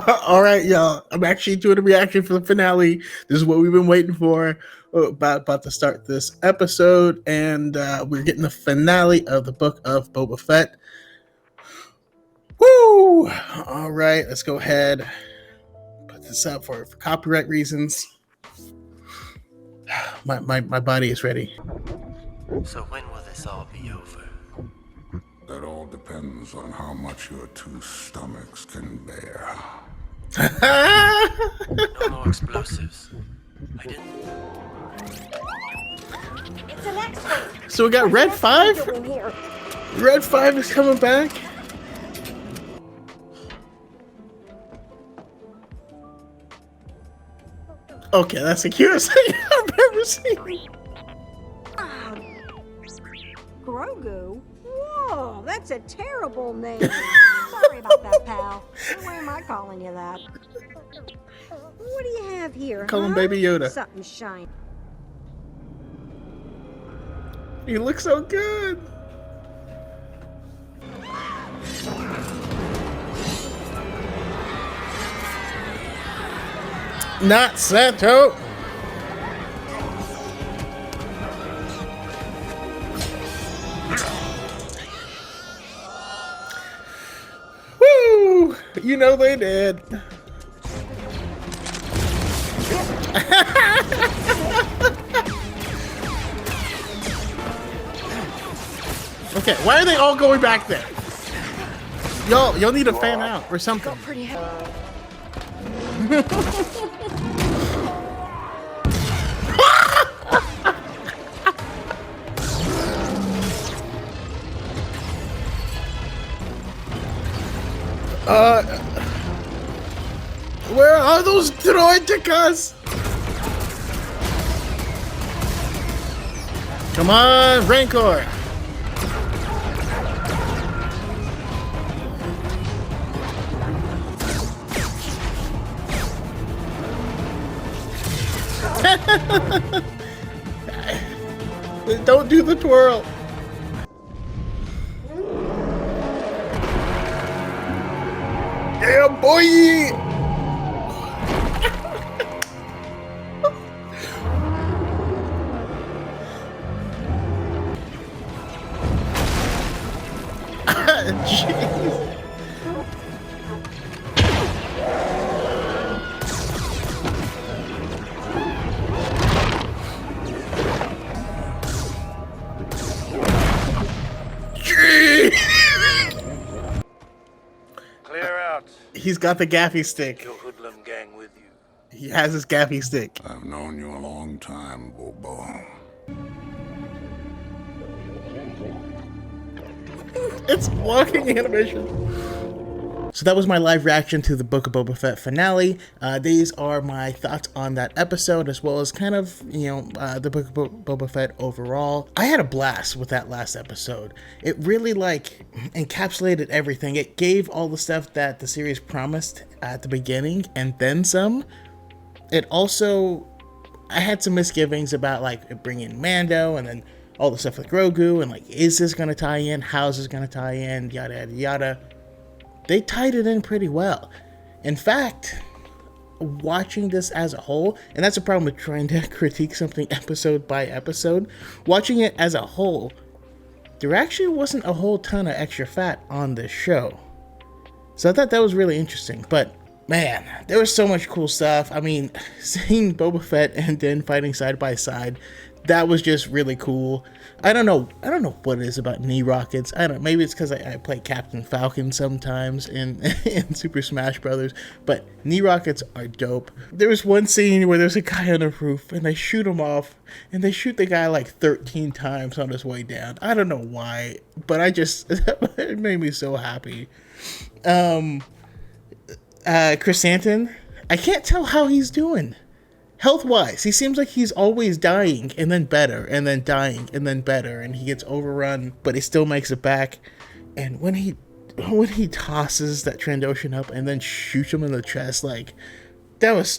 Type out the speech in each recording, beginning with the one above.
All right, y'all. I'm actually doing a reaction for the finale. This is what we've been waiting for. About to start this episode, and we're getting the finale of the book of Boba Fett. Woo! All right, let's go ahead. Put this up for copyright reasons. My body is ready. So when will this all be over? That all depends on how much your two stomachs can bear. No more explosives. I didn't. It's an X-wing. So we got Red 5? Red 5 is coming back? Okay, that's the cutest thing I've ever seen. Grogu? Whoa, that's a terrible name. Sorry about that, pal. Why am I calling you that? What do you have here? Call him Baby Yoda. Something shiny. He looks so good. Not Santo. Woo! You know they did. Okay, why are they all going back there? Y'all need to fan out or something. Pretty Where are those droidekas? Come on, Rancor. Don't do the twirl. Yeah, boy. Jeez. Clear out. He's got the gaffy stick. Your hoodlum gang with you. He has his gaffy stick. I've known you a long time, Boba. It's walking animation. So that was my live reaction to the Book of Boba Fett finale. These are my thoughts on that episode, as well as kind of, the Book of Boba Fett overall. I had a blast with that last episode. It really, encapsulated everything. It gave all the stuff that the series promised at the beginning, and then some. It also, I had some misgivings about, bringing Mando, and then all the stuff with Grogu, and is this going to tie in? How's this going to tie in? Yada, yada, yada. They tied it in pretty well. In fact, watching this as a whole, and that's a problem with trying to critique something episode by episode, watching it as a whole, there actually wasn't a whole ton of extra fat on this show. So I thought that was really interesting, but man, there was so much cool stuff. I mean, seeing Boba Fett and Din fighting side by side, that was just really cool. I don't know what it is about knee rockets. Maybe it's because I play Captain Falcon sometimes in Super Smash Brothers, but knee rockets are dope. There was one scene where there's a guy on a roof and they shoot him off, and they shoot the guy 13 times on his way down. I don't know why, but it made me so happy. Chrysanthemum, I can't tell how he's doing. Health-wise, he seems like he's always dying and then better and then dying and then better, and he gets overrun, but he still makes it back. And when he tosses that Trandoshan up and then shoots him in the chest, that was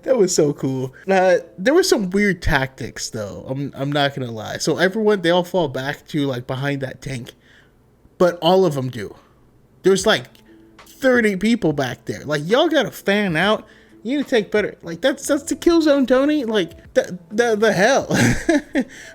that was so cool. There were some weird tactics though. I'm not gonna lie. So they all fall back to behind that tank, but all of them do. There's 30 people back there. Like, y'all gotta fan out. You need to take better. Like, that's the kill zone, Tony. Like, the hell.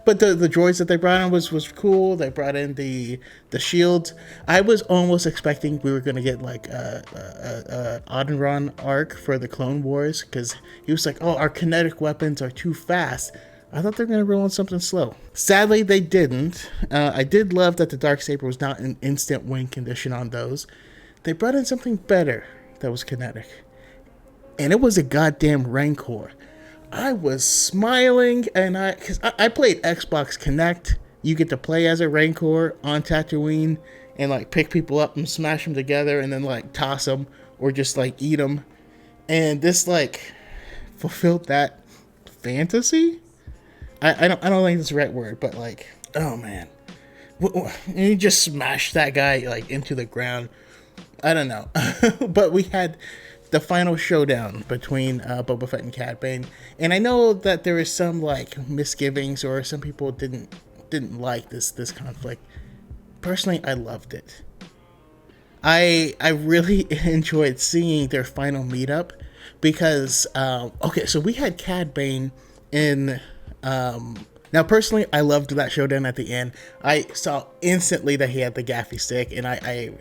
But the droids that they brought in was cool. They brought in the shields. I was almost expecting we were gonna get like a Audron arc for the Clone Wars, because he was like, oh, our kinetic weapons are too fast. I thought they were gonna roll on something slow. Sadly, they didn't. I did love that the Darksaber was not an instant win condition on those. They brought in something better that was kinetic. And it was a goddamn Rancor. I was smiling, and because I played Xbox Connect. You get to play as a Rancor on Tatooine and like pick people up and smash them together and then like toss them or just like eat them. And this like fulfilled that fantasy. I don't think that's the right word, but like, oh man, and you just smash that guy like into the ground. I don't know, but we had the final showdown between Boba Fett and Cad Bane, and I know that there is some like misgivings or some people didn't like this conflict. Personally, I loved it. I really enjoyed seeing their final meetup because okay, so we had Cad Bane in. Now personally, I loved that showdown at the end. I saw instantly that he had the gaffy stick, and I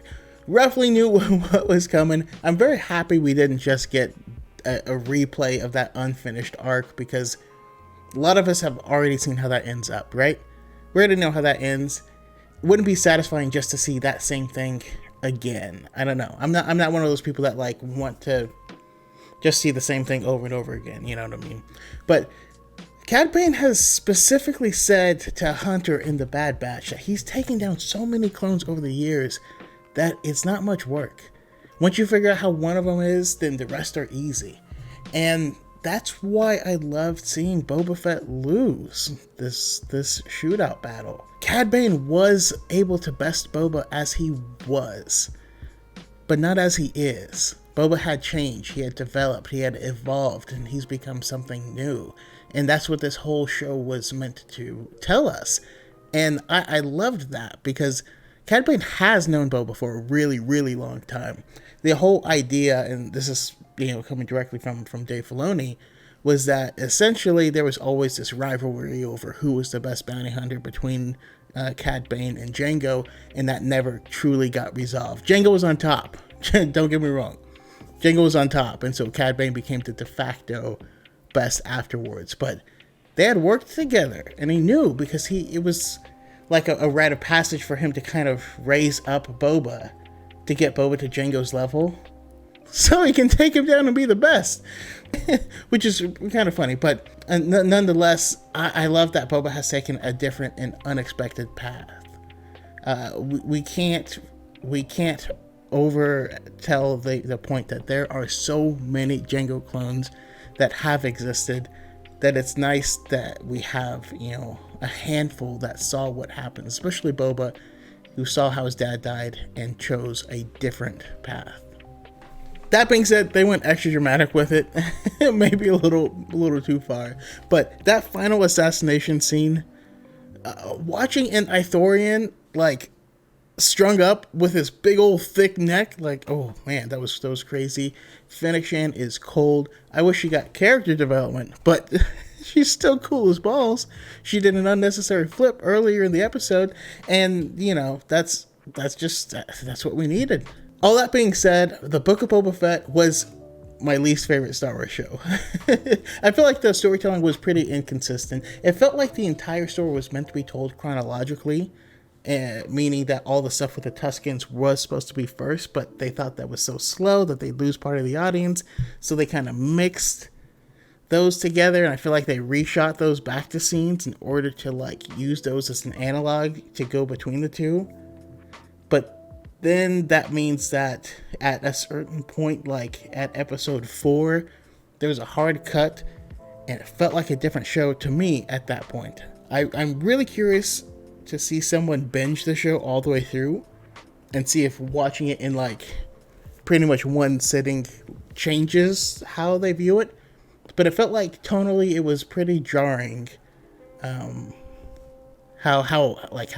roughly knew what was coming. I'm very happy we didn't just get a replay of that unfinished arc, because a lot of us have already seen how that ends up, right? We already know how that ends. It wouldn't be satisfying just to see that same thing again. I don't know. I'm not one of those people that like want to just see the same thing over and over again. You know what I mean? But Cad Bane has specifically said to Hunter in the Bad Batch that he's taken down so many clones over the years that it's not much work. Once you figure out how one of them is, then the rest are easy. And that's why I loved seeing Boba Fett lose this shootout battle. Cad Bane was able to best Boba as he was, but not as he is. Boba had changed, he had developed, he had evolved, and he's become something new. And that's what this whole show was meant to tell us. And I loved that, because Cad Bane has known Boba for a really, really long time. The whole idea, and this is coming directly from Dave Filoni, was that essentially there was always this rivalry over who was the best bounty hunter between Cad Bane and Jango, and that never truly got resolved. Jango was on top. Don't get me wrong. Jango was on top, and so Cad Bane became the de facto best afterwards. But they had worked together, and he knew, because it was like a rite of passage for him to kind of raise up Boba to get Boba to Jango's level so he can take him down and be the best. Which is kind of funny, but nonetheless, I love that Boba has taken a different and unexpected path. We can't overtell the point that there are so many Jango clones that have existed, that it's nice that we have, a handful that saw what happened, especially Boba, who saw how his dad died and chose a different path. That being said, they went extra dramatic with it, maybe a little too far, but that final assassination scene, watching an Ithorian like strung up with his big old thick neck, like, oh man, that was crazy. Fennec Shand is cold. I wish she got character development, but she's still cool as balls. She did an unnecessary flip earlier in the episode, and that's what we needed. All that being said, the Book of Boba Fett was my least favorite Star Wars show. I feel like the storytelling was pretty inconsistent. It felt like the entire story was meant to be told chronologically, meaning that all the stuff with the Tuskens was supposed to be first, but they thought that was so slow that they'd lose part of the audience, so they kind of mixed those together, and I feel like they reshot those back to scenes in order to like use those as an analog to go between the two. But then that means that at a certain point, like at episode 4, there was a hard cut, and it felt like a different show to me at that point. I'm really curious to see someone binge the show all the way through and see if watching it in like pretty much one sitting changes how they view it. But it felt like tonally it was pretty jarring, how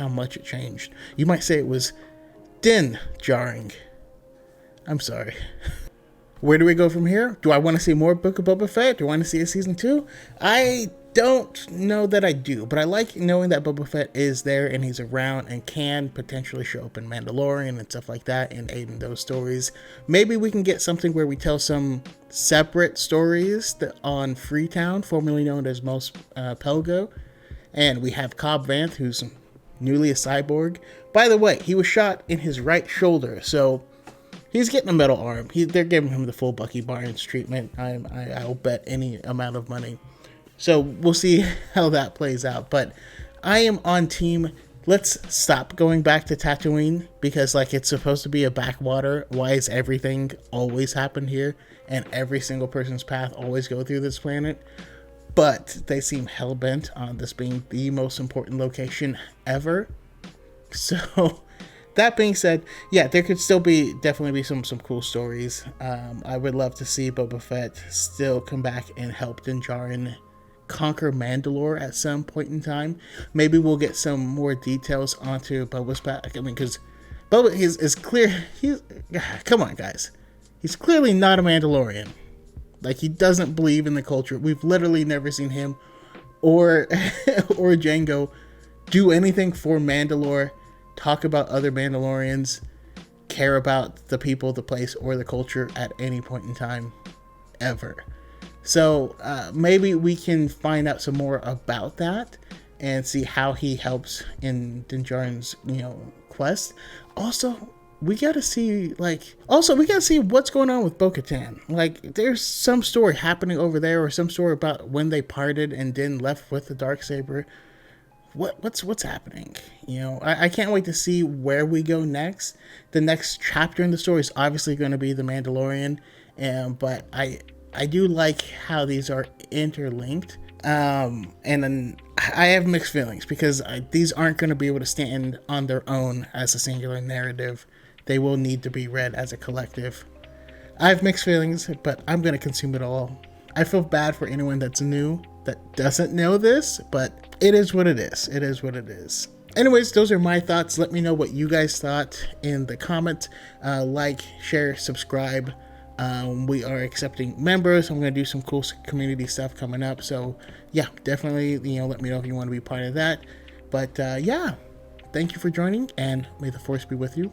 much it changed. You might say it was jarring. I'm sorry. Where do we go from here? Do I want to see more Book of Boba Fett? Do I want to see a season 2? I don't know that I do, but I like knowing that Boba Fett is there and he's around and can potentially show up in Mandalorian and stuff like that and aid in those stories. Maybe we can get something where we tell some separate stories on Freetown, formerly known as Mos Pelgo, and we have Cobb Vanth, who's newly a cyborg. By the way, he was shot in his right shoulder, so he's getting a metal arm. They're giving him the full Bucky Barnes treatment. I'll bet any amount of money. So we'll see how that plays out. But I am on team. Let's stop going back to Tatooine because, like, it's supposed to be a backwater. Why is everything always happen here and every single person's path always go through this planet? But they seem hell-bent on this being the most important location ever. So that being said, yeah, there could still definitely be some cool stories. I would love to see Boba Fett still come back and help Din Djarin conquer Mandalore at some point in time. Maybe we'll get some more details onto Boba's back. I mean, because Boba is clear. Come on, guys. He's clearly not a Mandalorian. Like, he doesn't believe in the culture. We've literally never seen him or Jango do anything for Mandalore, talk about other Mandalorians, care about the people, the place, or the culture at any point in time, ever. So maybe we can find out some more about that and see how he helps in Din Djarin's, quest. Also, we gotta see what's going on with Bo-Katan. Like, there's some story happening over there, or some story about when they parted and Din left with the Darksaber. What's happening? I can't wait to see where we go next. The next chapter in the story is obviously going to be The Mandalorian, but I do like how these are interlinked. And then I have mixed feelings because these aren't going to be able to stand on their own as a singular narrative. They will need to be read as a collective. I have mixed feelings, but I'm going to consume it all. I feel bad for anyone that's new that doesn't know this, but it is what it is. It is what it is. Anyways, those are my thoughts. Let me know what you guys thought in the comments. Like, share, subscribe. We are accepting members. I'm going to do some cool community stuff coming up. So yeah, definitely, let me know if you want to be part of that. But yeah, thank you for joining, and may the force be with you